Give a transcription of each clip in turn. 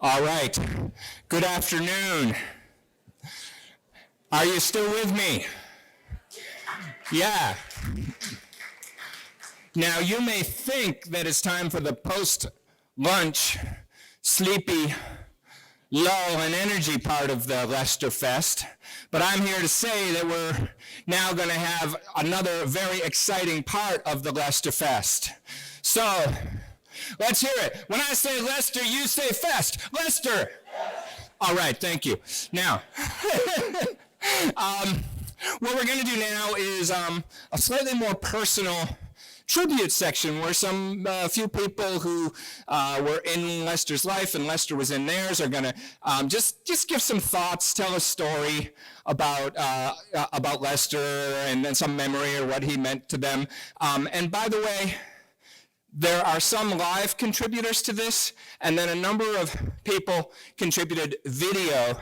All right. Good afternoon. Are you still with me? Yeah. Now, you may think that it's time for the post-lunch, sleepy, lull and energy part of the Leicester Fest, but I'm here to say that we're now going to have another very exciting part of the Leicester Fest. So, let's hear it. When I say Leicester, you say Fest. Leicester! All right, thank you. Now, what we're going to do now is a slightly more personal tribute section where a few people who were in Leicester's life and Leicester was in theirs are going to just give some thoughts, tell a story about Leicester and then some memory or what he meant to them. And by the way, there are some live contributors to this, and then a number of people contributed video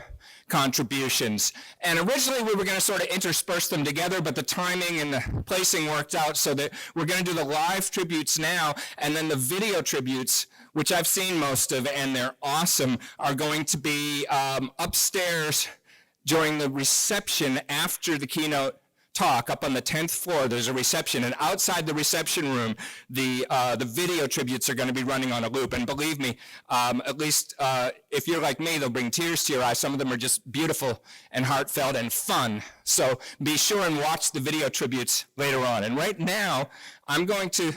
contributions. And originally we were going to sort of intersperse them together, but the timing and the placing worked out so that we're going to do the live tributes now, and then the video tributes, which I've seen most of, and they're awesome, are going to be upstairs during the reception after the keynote talk. Up on the 10th floor, there's a reception, and outside the reception room, the video tributes are going to be running on a loop. And believe me, at least if you're like me, they'll bring tears to your eyes. Some of them are just beautiful and heartfelt and fun. So be sure and watch the video tributes later on. And right now, I'm going to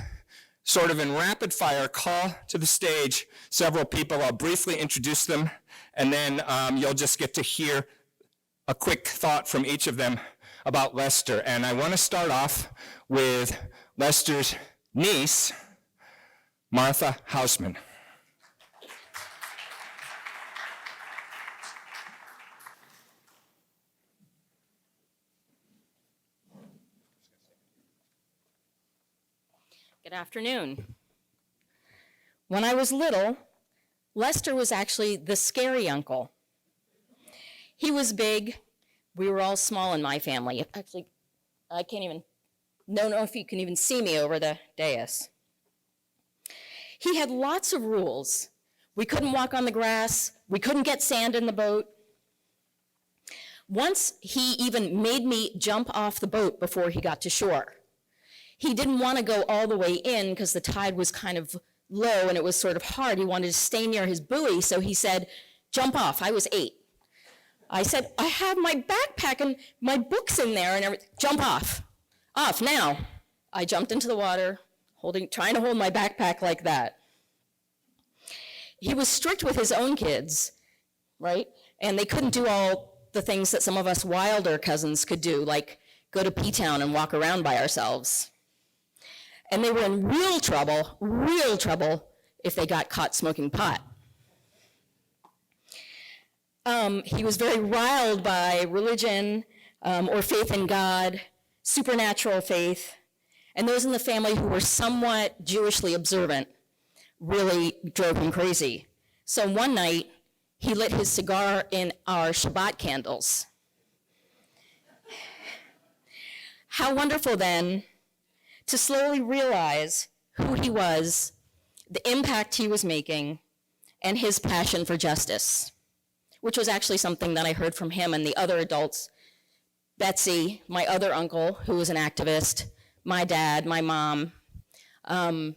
sort of in rapid fire call to the stage several people. I'll briefly introduce them, and then you'll just get to hear a quick thought from each of them about Leicester. And I want to start off with Leicester's niece, Martha Hausman. Good afternoon. When I was little, Leicester was actually the scary uncle. He was big. We were all small in my family. Actually, I don't know if you can even see me over the dais. He had lots of rules. We couldn't walk on the grass. We couldn't get sand in the boat. Once he even made me jump off the boat before he got to shore. He didn't want to go all the way in because the tide was kind of low and it was sort of hard. He wanted to stay near his buoy, so he said, jump off. I was 8. I said, I have my backpack and my books in there and everything. Jump off. Off now. I jumped into the water, trying to hold my backpack like that. He was strict with his own kids, right? And they couldn't do all the things that some of us wilder cousins could do, like go to P-Town and walk around by ourselves. And they were in real trouble if they got caught smoking pot. He was very riled by religion or faith in God, supernatural faith, and those in the family who were somewhat Jewishly observant really drove him crazy. So one night, he lit his cigar in our Shabbat candles. How wonderful then to slowly realize who he was, the impact he was making, and his passion for justice, which was actually something that I heard from him and the other adults. Betsy, my other uncle, who was an activist, my dad, my mom. Through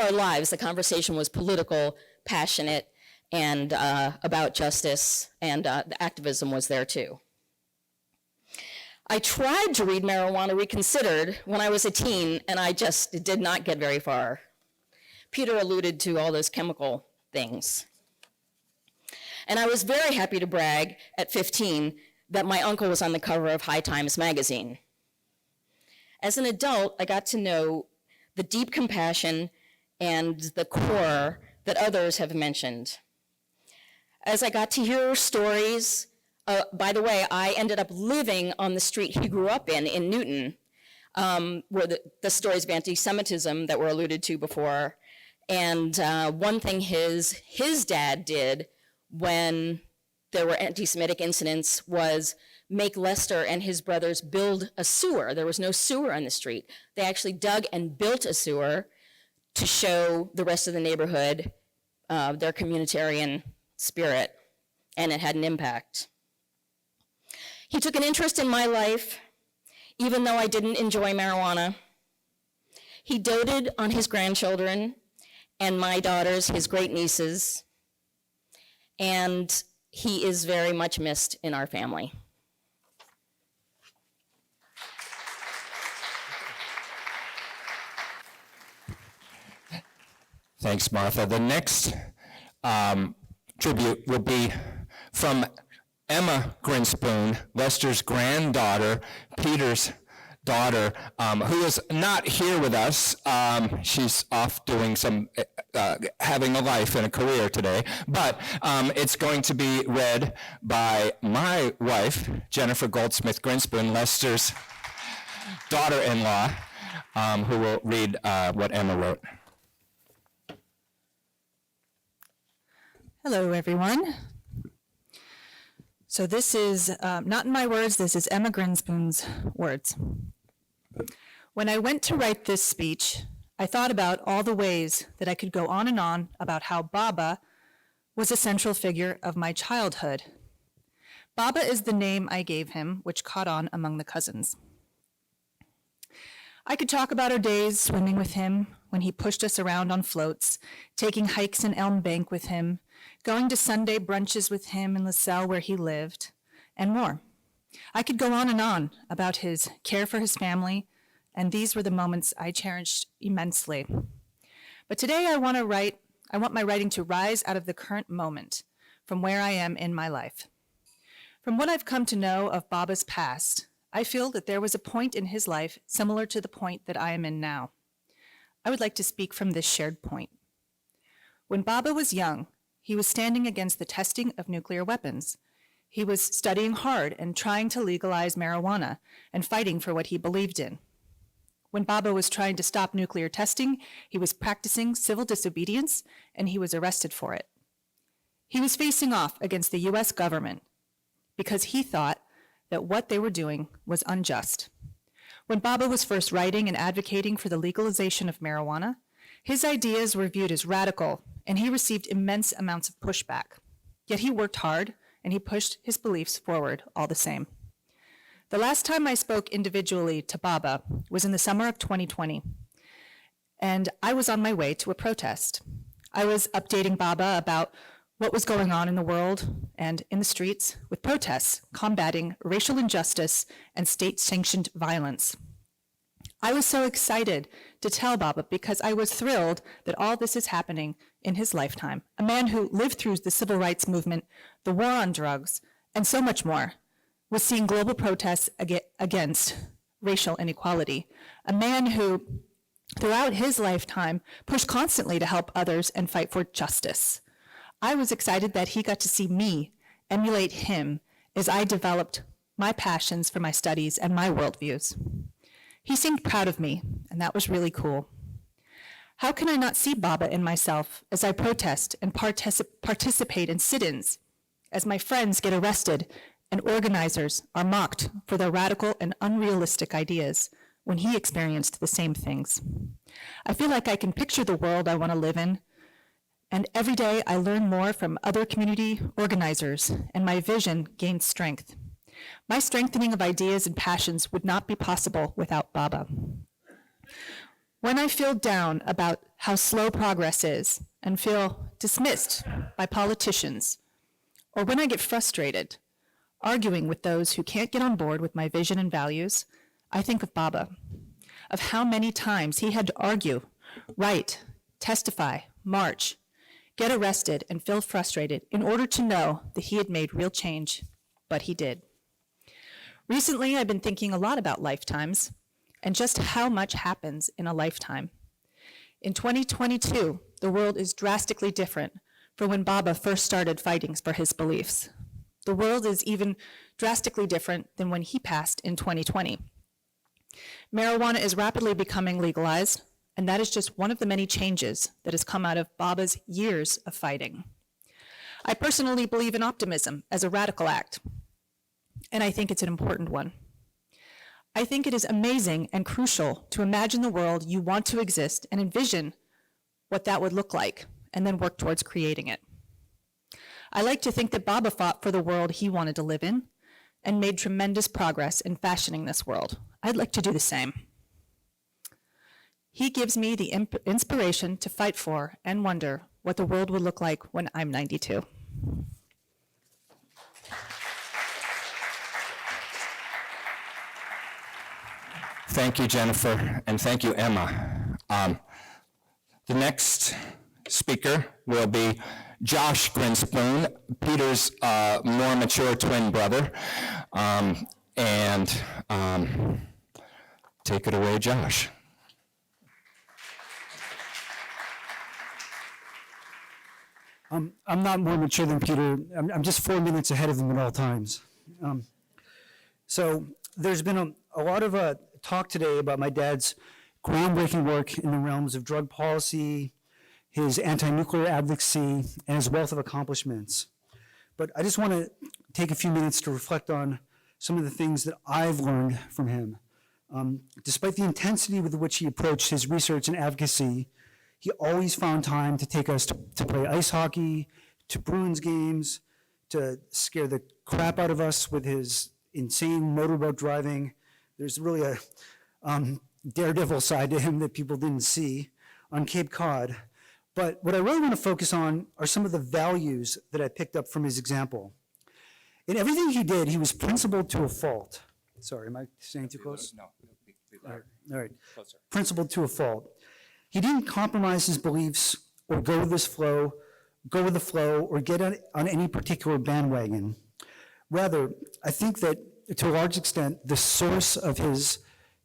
our lives, the conversation was political, passionate, and about justice, and the activism was there too. I tried to read Marijuana Reconsidered when I was a teen, and I just did not get very far. Peter alluded to all those chemical things. And I was very happy to brag at 15 that my uncle was on the cover of High Times magazine. As an adult, I got to know the deep compassion and the core that others have mentioned. As I got to hear stories, by the way, I ended up living on the street he grew up in Newton, where the stories of anti-Semitism that were alluded to before. And one thing his dad did when there were anti-Semitic incidents was make Leicester and his brothers build a sewer. There was no sewer on the street. They actually dug and built a sewer to show the rest of the neighborhood their communitarian spirit, and it had an impact. He took an interest in my life, even though I didn't enjoy marijuana. He doted on his grandchildren and my daughters, his great nieces, and he is very much missed in our family. Thanks, Martha. The next tribute will be from Emma Grinspoon, Lester's granddaughter, Peter's daughter, who is not here with us. She's off doing some, having a life and a career today, but it's going to be read by my wife, Jennifer Goldsmith Grinspoon, Lester's daughter-in-law, who will read what Emma wrote. Hello, everyone. So this is not in my words, this is Emma Grinspoon's words. When I went to write this speech, I thought about all the ways that I could go on and on about how Baba was a central figure of my childhood. Baba is the name I gave him, which caught on among the cousins. I could talk about our days swimming with him, when he pushed us around on floats, taking hikes in Elm Bank with him, going to Sunday brunches with him in LaSalle where he lived, and more. I could go on and on about his care for his family, and these were the moments I cherished immensely. But today I want my writing to rise out of the current moment, from where I am in my life. From what I've come to know of Baba's past, I feel that there was a point in his life similar to the point that I am in now. I would like to speak from this shared point. When Baba was young, he was standing against the testing of nuclear weapons. He was studying hard and trying to legalize marijuana and fighting for what he believed in. When Baba was trying to stop nuclear testing, he was practicing civil disobedience and he was arrested for it. He was facing off against the US government because he thought that what they were doing was unjust. When Baba was first writing and advocating for the legalization of marijuana, his ideas were viewed as radical, and he received immense amounts of pushback. Yet he worked hard, and he pushed his beliefs forward all the same. The last time I spoke individually to Baba was in the summer of 2020, and I was on my way to a protest. I was updating Baba about what was going on in the world and in the streets with protests combating racial injustice and state-sanctioned violence. I was so excited to tell Baba because I was thrilled that all this is happening in his lifetime. A man who lived through the civil rights movement, the war on drugs, and so much more, was seeing global protests against racial inequality. A man who, throughout his lifetime, pushed constantly to help others and fight for justice. I was excited that he got to see me emulate him as I developed my passions for my studies and my worldviews. He seemed proud of me, and that was really cool. How can I not see Baba in myself as I protest and participate in sit-ins, as my friends get arrested and organizers are mocked for their radical and unrealistic ideas when he experienced the same things? I feel like I can picture the world I want to live in, and every day I learn more from other community organizers, and my vision gains strength. My strengthening of ideas and passions would not be possible without Baba. When I feel down about how slow progress is and feel dismissed by politicians, or when I get frustrated arguing with those who can't get on board with my vision and values, I think of Baba, of how many times he had to argue, write, testify, march, get arrested, and feel frustrated in order to know that he had made real change, but he did. Recently, I've been thinking a lot about lifetimes and just how much happens in a lifetime. In 2022, the world is drastically different from when Baba first started fighting for his beliefs. The world is even drastically different than when he passed in 2020. Marijuana is rapidly becoming legalized, and that is just one of the many changes that has come out of Baba's years of fighting. I personally believe in optimism as a radical act, and I think it's an important one. I think it is amazing and crucial to imagine the world you want to exist and envision what that would look like and then worked towards creating it. I like to think that Baba fought for the world he wanted to live in and made tremendous progress in fashioning this world. I'd like to do the same. He gives me the inspiration to fight for and wonder what the world would look like when I'm 92. Thank you, Jennifer, and thank you, Emma. The next speaker will be Josh Grinspoon, Peter's more mature twin brother. Take it away, Josh. I'm not more mature than Peter. I'm just 4 minutes ahead of him at all times. So there's been a lot of talk today about my dad's groundbreaking work in the realms of drug policy, his anti-nuclear advocacy, and his wealth of accomplishments. But I just want to take a few minutes to reflect on some of the things that I've learned from him. Despite the intensity with which he approached his research and advocacy, he always found time to take us to play ice hockey, to Bruins games, to scare the crap out of us with his insane motorboat driving. There's really a daredevil side to him that people didn't see on Cape Cod. But what I really want to focus on are some of the values that I picked up from his example. In everything he did, he was principled to a fault. Sorry, am I saying too close? No. All right. Closer. Principled to a fault. He didn't compromise his beliefs or go with the flow, or get on any particular bandwagon. Rather, I think that to a large extent, the source of his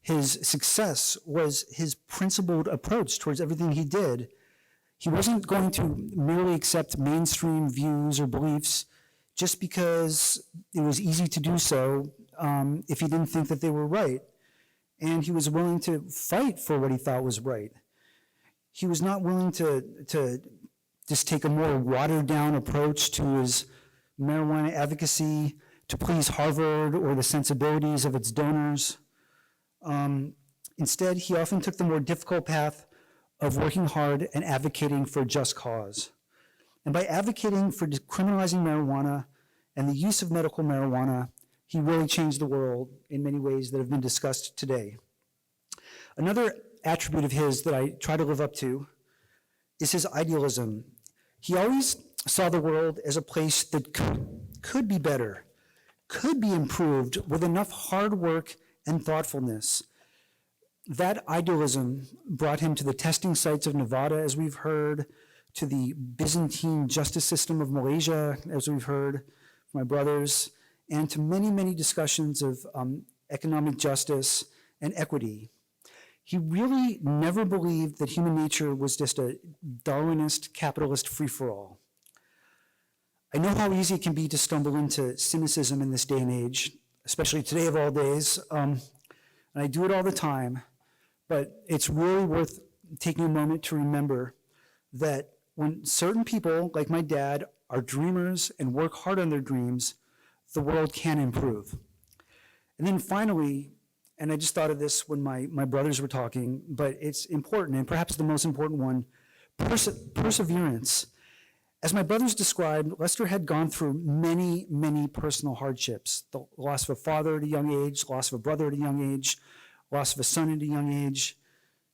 success was his principled approach towards everything he did. He wasn't going to merely accept mainstream views or beliefs just because it was easy to do so if he didn't think that they were right. And he was willing to fight for what he thought was right. He was not willing to just take a more watered-down approach to his marijuana advocacy to please Harvard or the sensibilities of its donors. Instead, he often took the more difficult path of working hard and advocating for a just cause. And by advocating for decriminalizing marijuana and the use of medical marijuana, he really changed the world in many ways that have been discussed today. Another attribute of his that I try to live up to is his idealism. He always saw the world as a place that could be better, could be improved with enough hard work and thoughtfulness. That idealism brought him to the testing sites of Nevada, as we've heard, to the Byzantine justice system of Malaysia, as we've heard from my brothers, and to many, many discussions of economic justice and equity. He really never believed that human nature was just a Darwinist, capitalist free-for-all. I know how easy it can be to stumble into cynicism in this day and age, especially today of all days, and I do it all the time, but it's really worth taking a moment to remember that when certain people, like my dad, are dreamers and work hard on their dreams, the world can improve. And then finally, and I just thought of this when my brothers were talking, but it's important, and perhaps the most important one, perseverance. As my brothers described, Lester had gone through many, many personal hardships. The loss of a father at a young age, loss of a brother at a young age, loss of a son at a young age,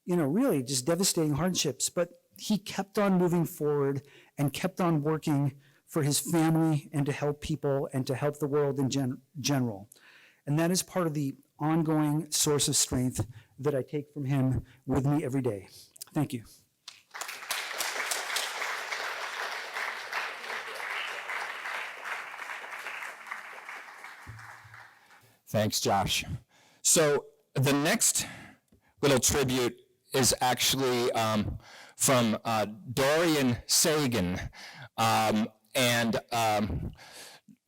really just devastating hardships. But he kept on moving forward and kept on working for his family and to help people and to help the world in general. And that is part of the ongoing source of strength that I take from him with me every day. Thank you. Thanks, Josh. So the next little tribute is actually from Dorian Sagan.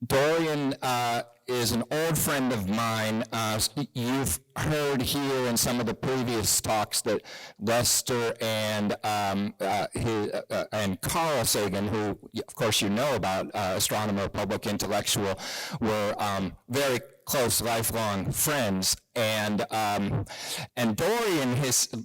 Dorian is an old friend of mine. You've heard here in some of the previous talks that Lester and Carl Sagan, who of course you know about, astronomer, public intellectual, were very close, lifelong friends. And Dorian,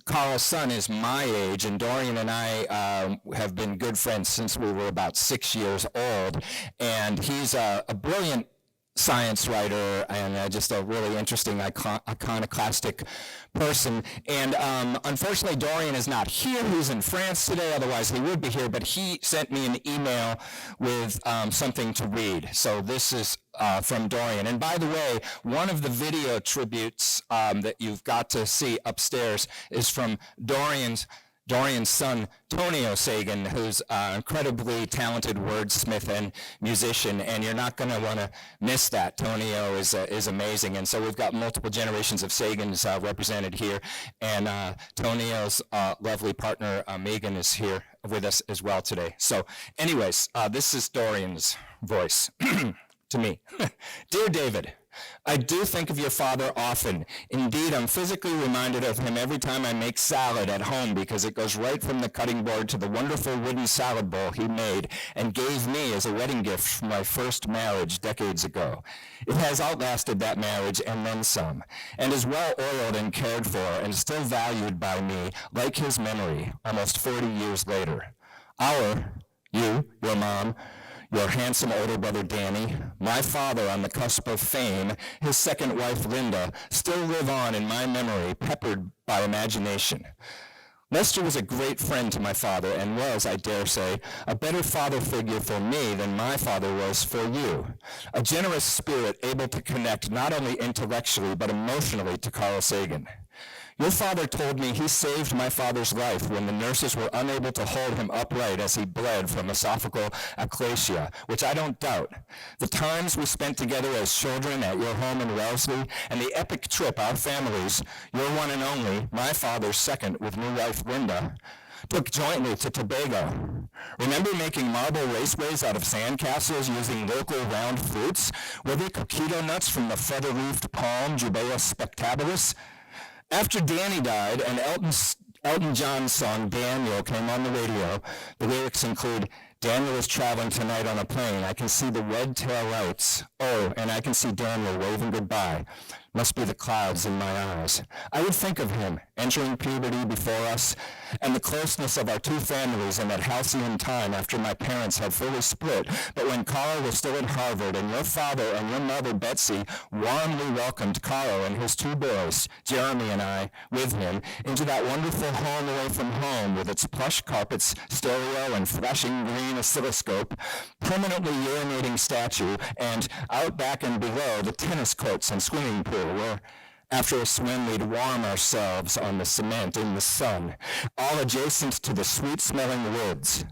Carl's son, is my age, and Dorian and I have been good friends since we were about 6 years old. And he's a brilliant science writer and just a really interesting iconoclastic person. And unfortunately, Dorian is not here. He's in France today, otherwise he would be here, but he sent me an email with something to read. So this is from Dorian. And by the way, one of the video tributes that you've got to see upstairs is from Dorian's son, Tonio Sagan, who's an incredibly talented wordsmith and musician, and you're not going to want to miss that. Tonio is amazing, and so we've got multiple generations of Sagans represented here, and Tonio's lovely partner, Megan, is here with us as well today. So anyways, this is Dorian's voice to me. Dear David, I do think of your father often. Indeed, I'm physically reminded of him every time I make salad at home because it goes right from the cutting board to the wonderful wooden salad bowl he made and gave me as a wedding gift for my first marriage decades ago. It has outlasted that marriage and then some, and is well oiled and cared for and still valued by me like his memory almost 40 years later. You, your mom, your handsome older brother Danny, my father on the cusp of fame, his second wife Linda, still live on in my memory, peppered by imagination. Lester was a great friend to my father and was, I dare say, a better father figure for me than my father was for you. A generous spirit able to connect not only intellectually but emotionally to Carl Sagan. Your father told me he saved my father's life when the nurses were unable to hold him upright as he bled from esophageal aplasia, which I don't doubt. The times we spent together as children at your home in Wellesley, and the epic trip our families, your one and only, my father's second with new wife Linda, took jointly to Tobago. Remember making marble raceways out of sandcastles using local round fruits? Were they coquito nuts from the feather-leafed palm, Jubea spectabilis? After Danny died and Elton John's song Daniel came on the radio, the lyrics include, Daniel is traveling tonight on a plane. I can see the red tail lights. Oh, and I can see Daniel waving goodbye. Must be the clouds in my eyes. I would think of him, entering puberty before us, and the closeness of our two families in that halcyon time after my parents had fully split, but when Carl was still at Harvard, and your father and your mother, Betsy, warmly welcomed Carl and his two boys, Jeremy and I, with him, into that wonderful home away from home with its plush carpets, stereo, and flashing green oscilloscope, permanently urinating statue, and out back and below the tennis courts and swimming pool, where after a swim we'd warm ourselves on the cement in the sun, all adjacent to the sweet-smelling woods.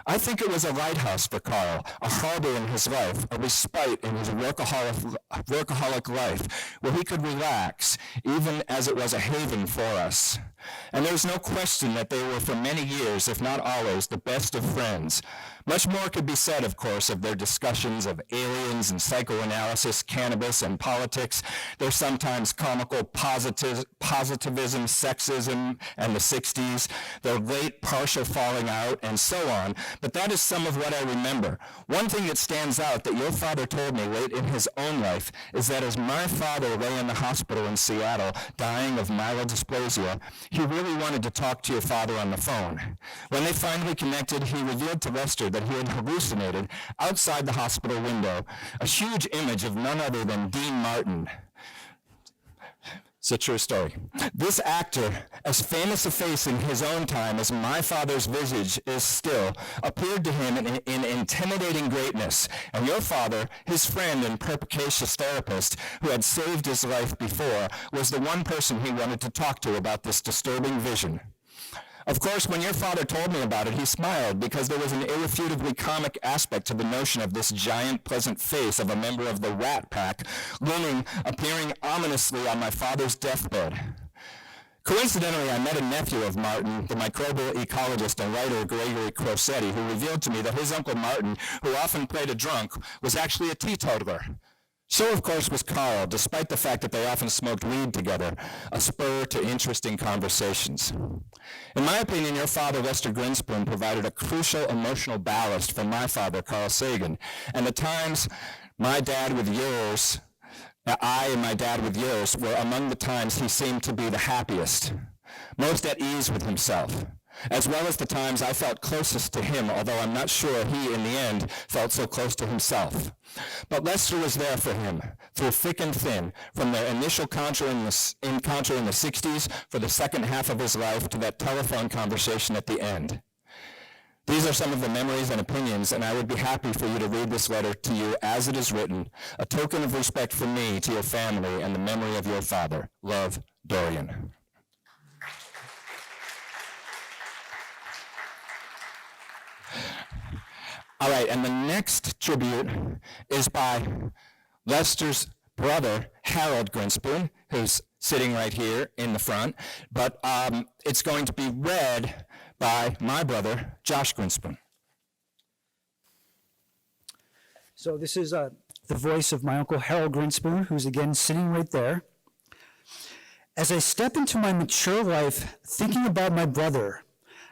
I think it was a lighthouse for Carl, a harbor in his life, a respite in his workaholic life, where he could relax, even as it was a haven for us. And there's no question that they were for many years, if not always, the best of friends. Much more could be said, of course, of their discussions of aliens and psychoanalysis, cannabis and politics, their sometimes comical positivism, sexism, and the 60s, their late partial falling out, and so on. But that is some of what I remember. One thing that stands out that your father told me late in his own life is that as my father lay in the hospital in Seattle, dying of myelodysplasia, he really wanted to talk to your father on the phone. When they finally connected, he revealed to Lester that he had hallucinated, outside the hospital window, a huge image of none other than Dean Martin. It's a true story. This actor, as famous a face in his own time as my father's visage is still, appeared to him in intimidating greatness, and your father, his friend and perspicacious therapist, who had saved his life before, was the one person he wanted to talk to about this disturbing vision. Of course, when your father told me about it, he smiled because there was an irrefutably comic aspect to the notion of this giant, pleasant face of a member of the Rat Pack looming, appearing ominously on my father's deathbed. Coincidentally, I met a nephew of Martin, the microbial ecologist and writer Gregory Crossetti, who revealed to me that his Uncle Martin, who often played a drunk, was actually a teetotaler. So, of course, was Carl, despite the fact that they often smoked weed together, a spur to interesting conversations. In my opinion, your father, Lester Grinspoon, provided a crucial emotional ballast for my father, Carl Sagan, and the times my dad with yours I and my dad with yours were among the times he seemed to be the happiest, most at ease with himself, as well as the times I felt closest to him, although I'm not sure he, in the end, felt so close to himself. But Lester was there for him, through thick and thin, from their initial encounter in the 60s, for the second half of his life, to that telephone conversation at the end. These are some of the memories and opinions, and I would be happy for you to read this letter to you as it is written, a token of respect from me to your family and the memory of your father. Love, Dorian. All right, and the next tribute is by Lester's brother, Harold Grinspoon, who's sitting right here in the front, but it's going to be read by my brother, Josh Grinspoon. So this is the voice of my uncle Harold Grinspoon, who's again sitting right there. As I step into my mature life thinking about my brother,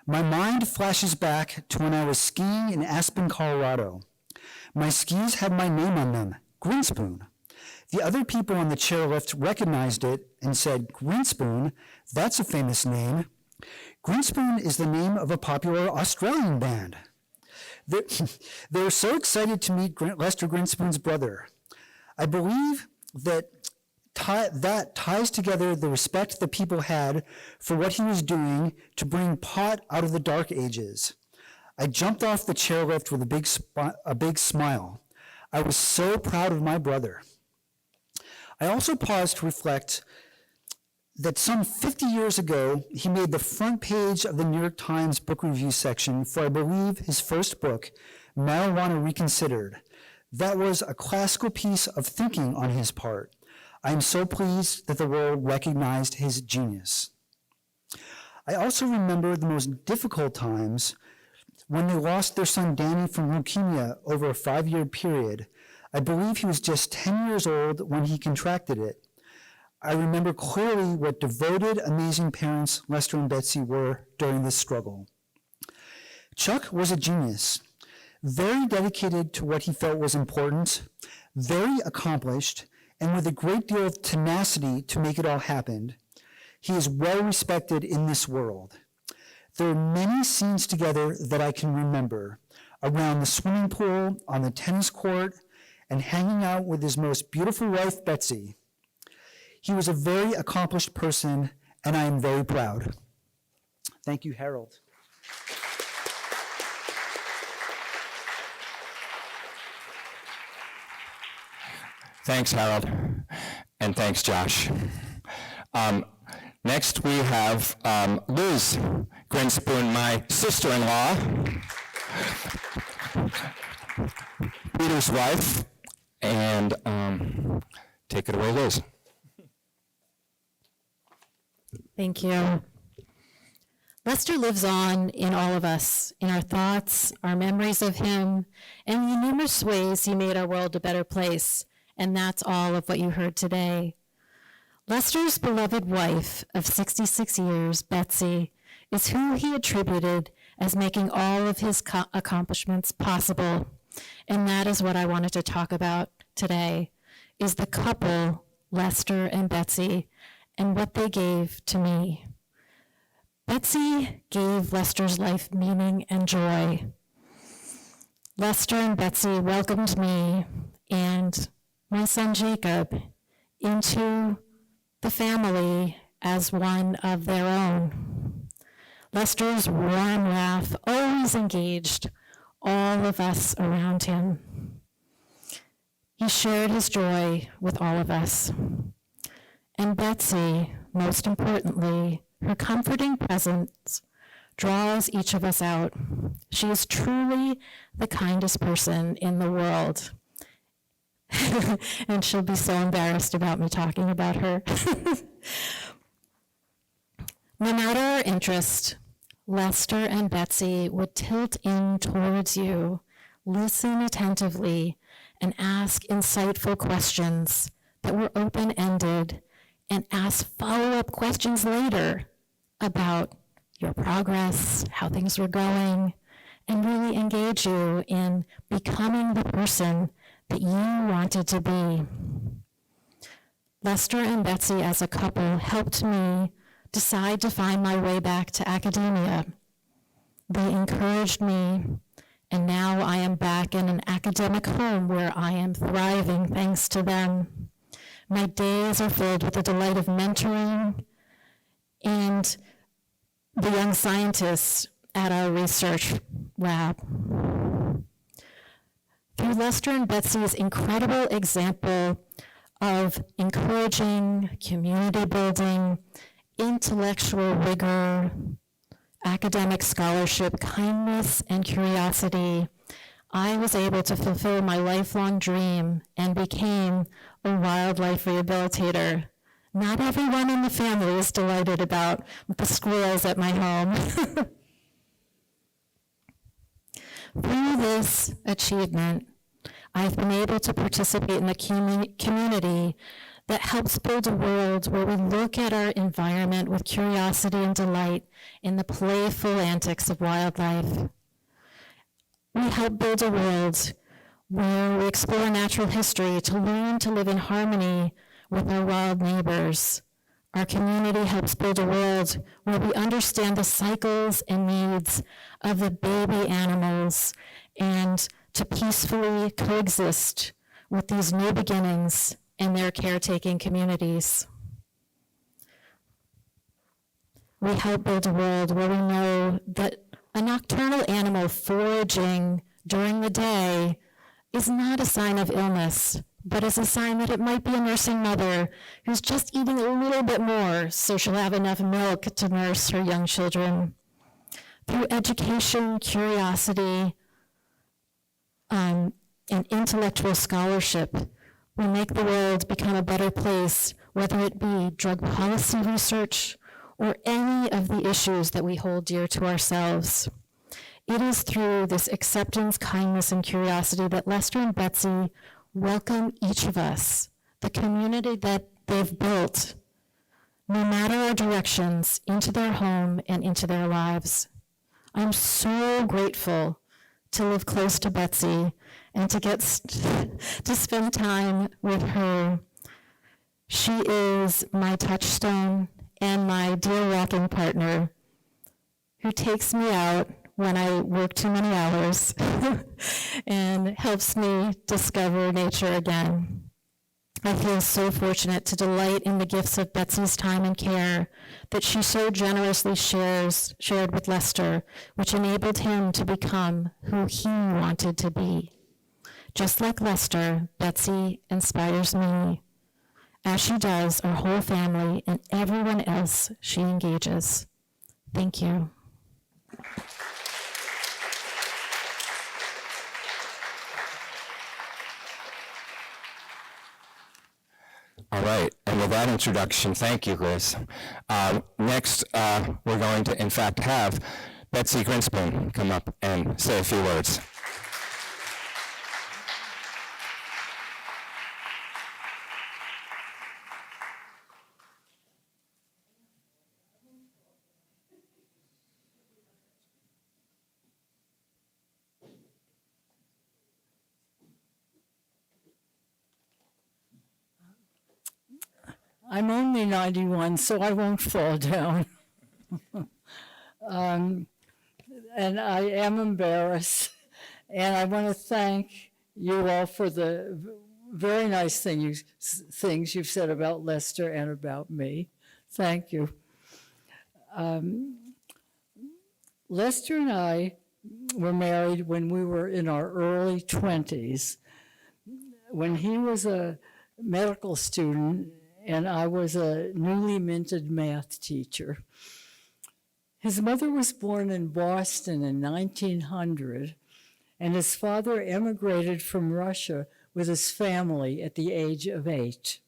my mind flashes back to when I was skiing in Aspen, Colorado. My skis had my name on them, Grinspoon. The other people on the chairlift recognized it and said, Grinspoon, that's a famous name. Grinspoon is the name of a popular Australian band. They were so excited to meet Lester Grinspoon's brother. I believe that ties together the respect that people had for what he was doing to bring pot out of the dark ages. I jumped off the chairlift with a big smile. I was so proud of my brother. I also paused to reflect that some 50 years ago, he made the front page of the New York Times book review section for, I believe, his first book, Marijuana Reconsidered. That was a classical piece of thinking on his part. I am so pleased that the world recognized his genius. I also remember the most difficult times when they lost their son Danny from leukemia over a 5-year period. I believe he was just 10 years old when he contracted it. I remember clearly what devoted, amazing parents Lester and Betsy were during this struggle. Chuck was a genius, very dedicated to what he felt was important, very accomplished, and with a great deal of tenacity to make it all happen. He is well respected in this world. There are many scenes together that I can remember, around the swimming pool, on the tennis court, and hanging out with his most beautiful wife, Betsy. He was a very accomplished person, and I am very proud. Thank you, Harold. Thanks, Harold, and thanks, Josh. Next, we have Liz Grinspoon, my sister-in-law, Peter's wife, and take it away, Liz. Thank you. Lester lives on in all of us, in our thoughts, our memories of him, and the numerous ways he made our world a better place. And that's all of what you heard today. Lester's beloved wife of 66 years, Betsy, is who he attributed as making all of his accomplishments possible. And that is what I wanted to talk about today, is the couple, Lester and Betsy, and what they gave to me. Betsy gave Lester's life meaning and joy. Lester and Betsy welcomed me and my son Jacob into the family as one of their own. Lester's warm laugh always engaged all of us around him. He shared his joy with all of us. And Betsy, most importantly, her comforting presence draws each of us out. She is truly the kindest person in the world. And she'll be so embarrassed about me talking about her. No matter our interest, Lester and Betsy would tilt in towards you, listen attentively, and ask insightful questions that were open-ended, and ask follow-up questions later about your progress, how things were going, and really engage you in becoming the person that you wanted to be. Lester and Betsy as a couple helped me decide to find my way back to academia. They encouraged me, and now I am back in an academic home where I am thriving thanks to them. My days are filled with the delight of mentoring and the young scientists at our research lab. Through Lester and Betsy's incredible example of encouraging community building, intellectual rigor, academic scholarship, kindness, and curiosity, I was able to fulfill my lifelong dream and became a wildlife rehabilitator. Not everyone in the family is delighted about the squirrels at my home. Through this achievement, I've been able to participate in a community that helps build a world where we look at our environment with curiosity and delight in the playful antics of wildlife. We help build a world where we explore natural history to learn to live in harmony with our wild neighbors. Our community helps build a world where we understand the cycles and needs of the baby animals and to peacefully coexist with these new beginnings in their caretaking communities. We help build a world where we know that a nocturnal animal foraging during the day is not a sign of illness, but is a sign that it might be a nursing mother who's just eating a little bit more so she'll have enough milk to nurse her young children. Through education, curiosity, and intellectual scholarship, we make the world become a better place, whether it be drug policy research or any of the issues that we hold dear to ourselves. It is through this acceptance, kindness, and curiosity that Lester and Betsy welcome each of us, the community that they've built, no matter our directions, into their home and into their lives. I'm so grateful to live close to Betsy and to get to spend time with her. She is my touchstone and my dear walking partner who takes me out when I work too many hours and helps me discover nature again. I feel so fortunate to delight in the gifts of Betsy's time and care that she so generously shared with Lester, which enabled him to become who he wanted to be. Just like Lester, Betsy inspires me, as she does our whole family and everyone else she engages. Thank you. All right, and with that introduction, thank you, Grace. Next, we're going to, in fact, have Betsy Grinspoon come up and say a few words. I'm only 91, so I won't fall down. And I am embarrassed. And I want to thank you all for the very nice things you've said about Lester and about me. Thank you. Lester and I were married when we were in our early 20s, when he was a medical student and I was a newly minted math teacher. His mother was born in Boston in 1900, and his father emigrated from Russia with his family at the age of 8.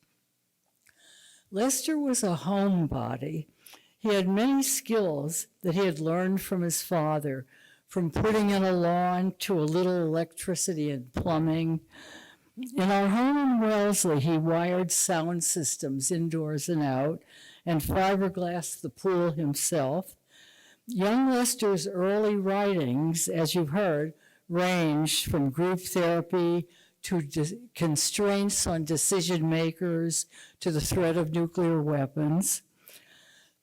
Lester was a homebody. He had many skills that he had learned from his father, from putting in a lawn to a little electricity and plumbing. In our home in Wellesley, he wired sound systems indoors and out and fiberglassed the pool himself. Young Lester's early writings, as you've heard, ranged from group therapy to constraints on decision makers, to the threat of nuclear weapons.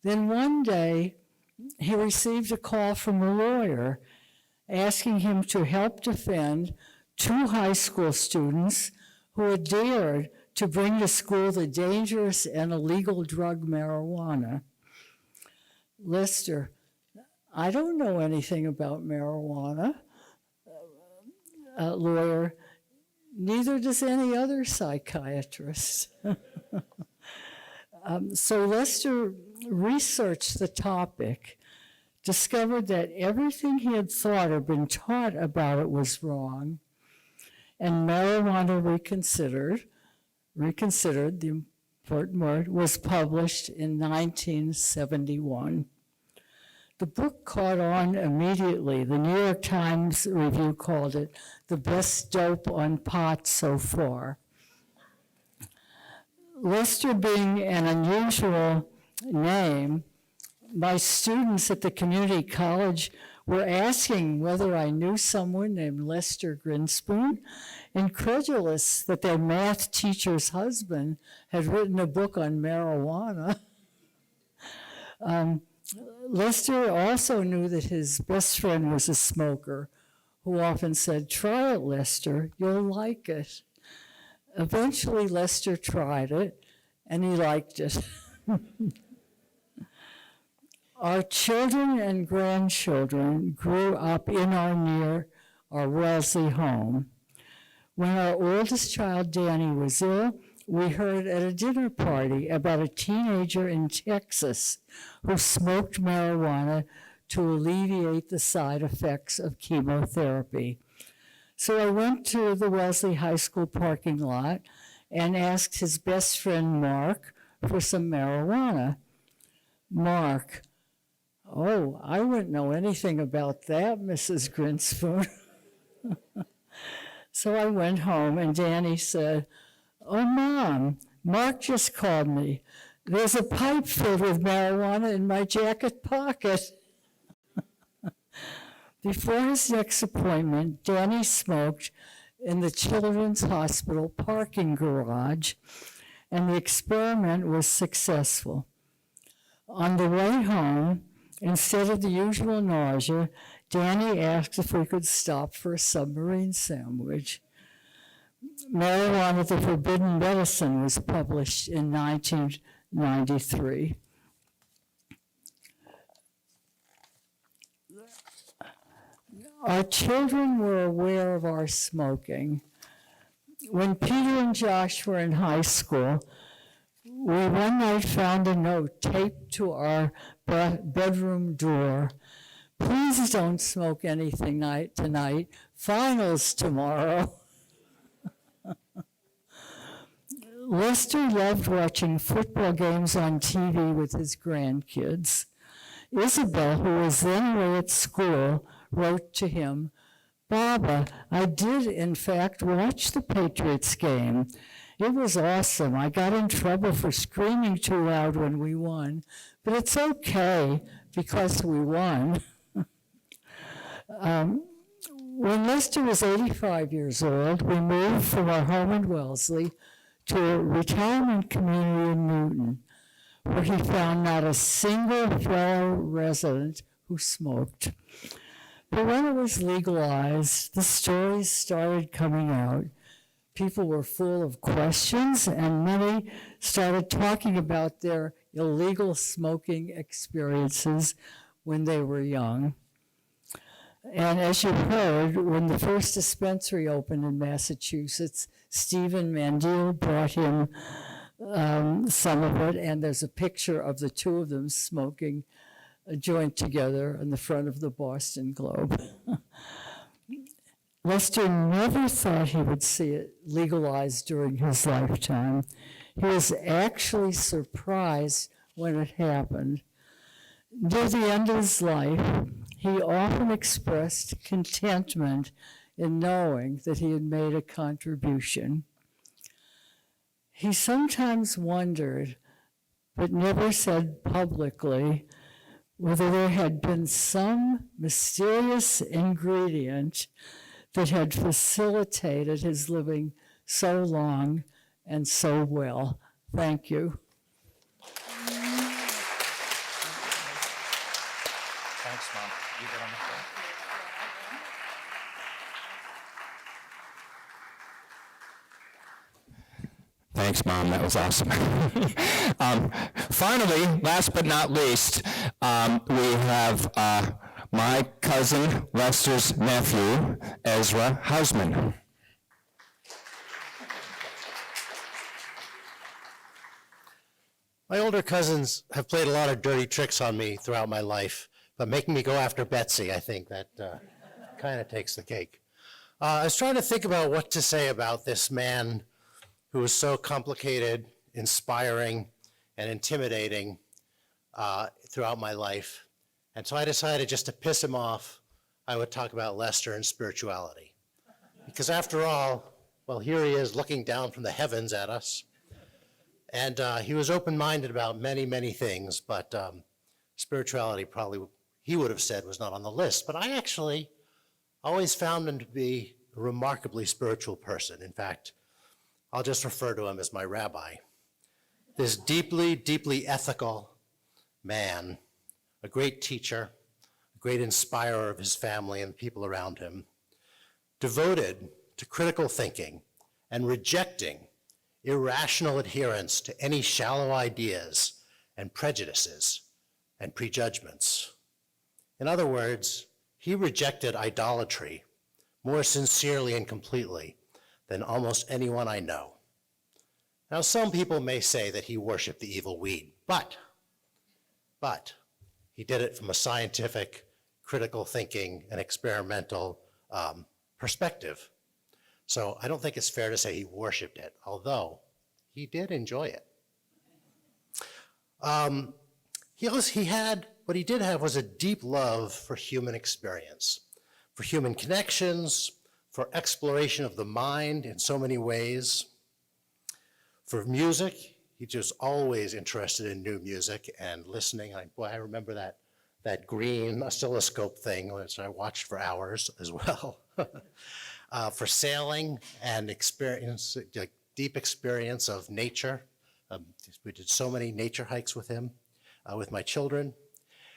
Then one day, he received a call from a lawyer asking him to help defend 2 high school students who had dared to bring to school the dangerous and illegal drug marijuana. Lester, I don't know anything about marijuana. Lawyer, neither does any other psychiatrist. So Lester researched the topic, discovered that everything he had thought or been taught about it was wrong, and Marijuana Reconsidered, the important word, was published in 1971. The book caught on immediately. The New York Times review called it the best dope on pot so far. Lester being an unusual name, my students at the community college were asking whether I knew someone named Lester Grinspoon, incredulous that their math teacher's husband had written a book on marijuana. Lester also knew that his best friend was a smoker who often said, "Try it, Lester, you'll like it." Eventually, Lester tried it, and he liked it. Our children and grandchildren grew up in or near our Wellesley home. When our oldest child, Danny, was ill, we heard at a dinner party about a teenager in Texas who smoked marijuana to alleviate the side effects of chemotherapy. So I went to the Wellesley High School parking lot and asked his best friend, Mark, for some marijuana. Mark, "Oh, I wouldn't know anything about that, Mrs. Grinspoon." So I went home and Danny said, "Oh, Mom, Mark just called me. There's a pipe filled with marijuana in my jacket pocket." Before his next appointment, Danny smoked in the Children's Hospital parking garage, and the experiment was successful. On the way home, instead of the usual nausea, Danny asked if we could stop for a submarine sandwich. Marijuana, the Forbidden Medicine was published in 1993. Our children were aware of our smoking. When Peter and Josh were in high school, we one night found a note taped to our bedroom door. "Please don't smoke anything tonight. Finals tomorrow." Lester loved watching football games on TV with his grandkids. Isabel, who was then away at school, wrote to him, "Baba, I did in fact watch the Patriots game. It was awesome. I got in trouble for screaming too loud when we won, but it's okay because we won." When Lester was 85 years old, we moved from our home in Wellesley to a retirement community in Newton, where he found not a single fellow resident who smoked. But when it was legalized, the stories started coming out. People were full of questions, and many started talking about their illegal smoking experiences when they were young. And as you heard, when the first dispensary opened in Massachusetts, Stephen Mandel brought him some of it, and there's a picture of the two of them smoking a joint together on the front of the Boston Globe. Lester never thought he would see it legalized during his lifetime. He was actually surprised when it happened. Near the end of his life, he often expressed contentment in knowing that he had made a contribution. He sometimes wondered, but never said publicly, whether there had been some mysterious ingredient that had facilitated his living so long and so well. Thank you. Thanks, Mom. You get on the floor. Thanks, Mom. That was awesome. Finally, last but not least, we have my cousin Lester's nephew, Ezra Hausman. My older cousins have played a lot of dirty tricks on me throughout my life, but making me go after Betsy, I think that kind of takes the cake. I was trying to think about what to say about this man who was so complicated, inspiring, and intimidating throughout my life. And so I decided just to piss him off, I would talk about Lester and spirituality. Because after all, well, here he is looking down from the heavens at us. And he was open-minded about many, many things, but spirituality probably, he would have said, was not on the list. But I actually always found him to be a remarkably spiritual person. In fact, I'll just refer to him as my rabbi. This deeply, deeply ethical man, a great teacher, a great inspirer of his family and the people around him, devoted to critical thinking and rejecting irrational adherence to any shallow ideas and prejudices and prejudgments. In other words, he rejected idolatry more sincerely and completely than almost anyone I know. Now, some people may say that he worshiped the evil weed, but he did it from a scientific, critical thinking, and experimental perspective. So I don't think it's fair to say he worshiped it, although he did enjoy it. What he did have was a deep love for human experience, for human connections, for exploration of the mind in so many ways. For music, he was always interested in new music and listening. I remember that green oscilloscope thing, which I watched for hours as well. For sailing and experience, like deep experience of nature. We did so many nature hikes with him, with my children.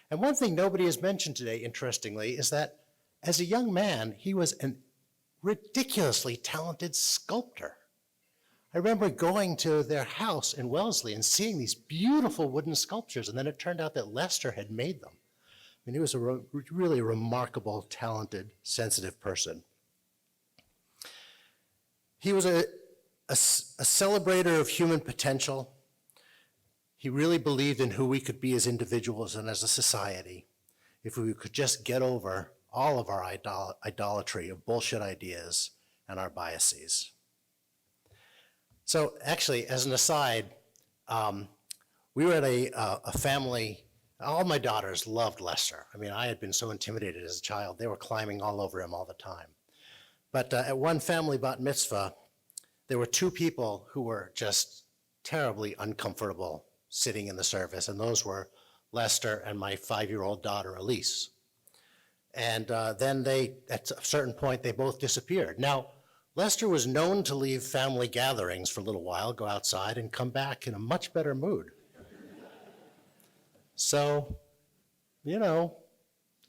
And one thing nobody has mentioned today, interestingly, is that as a young man, he was a ridiculously talented sculptor. I remember going to their house in Wellesley and seeing these beautiful wooden sculptures, and then it turned out that Lester had made them. I mean, he was a really remarkable, talented, sensitive person. He was a celebrator of human potential. He really believed in who we could be as individuals and as a society if we could just get over all of our idolatry of bullshit ideas and our biases. So actually, as an aside, we were at a family, all my daughters loved Lester. I mean, I had been so intimidated as a child. They were climbing all over him all the time. But at one family bat mitzvah, there were two people who were just terribly uncomfortable sitting in the service, and those were Lester and my 5-year-old daughter, Elise. And then at a certain point, they both disappeared. Now, Lester was known to leave family gatherings for a little while, go outside, and come back in a much better mood. So,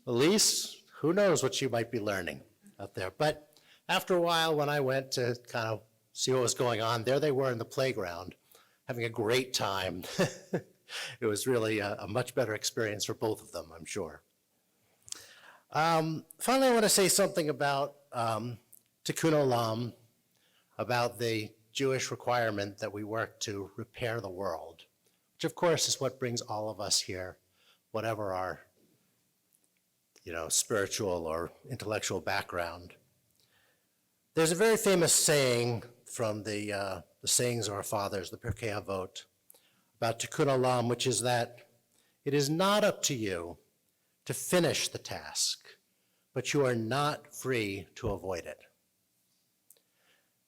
Elise, who knows what you might be learning out there. But after a while, when I went to kind of see what was going on, there they were in the playground, having a great time. It was really a much better experience for both of them, I'm sure. Finally, I want to say something about Tikkun Olam, about the Jewish requirement that we work to repair the world, which of course is what brings all of us here, whatever our spiritual or intellectual background. There's a very famous saying from the sayings of our fathers, the Pirkei Avot, about Tikkun Olam, which is that it is not up to you to finish the task, but you are not free to avoid it.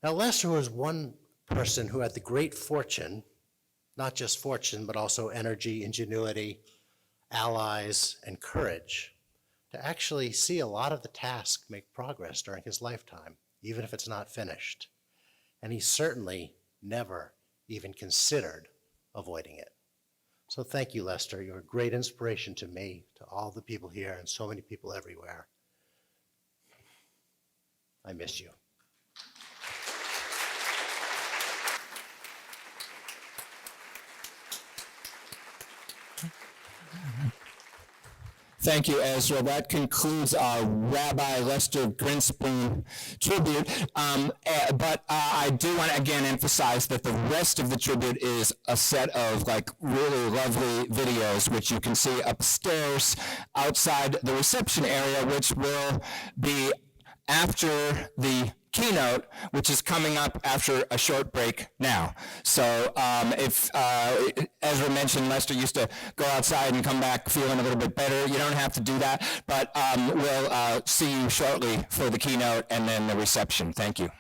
Now, Lester was one person who had the great fortune, not just fortune, but also energy, ingenuity, allies, and courage to actually see a lot of the task make progress during his lifetime, even if it's not finished. And he certainly never even considered avoiding it. So thank you, Lester. You're a great inspiration to me, to all the people here, and so many people everywhere. I miss you. Thank you, Ezra. That concludes our Rabbi Lester Grinspoon tribute. But I do want to again emphasize that the rest of the tribute is a set of like really lovely videos, which you can see upstairs outside the reception area, which will be after the keynote, which is coming up after a short break now. So if Ezra mentioned Lester used to go outside and come back feeling a little bit better, you don't have to do that, but we'll see you shortly for the keynote and then the reception. Thank you.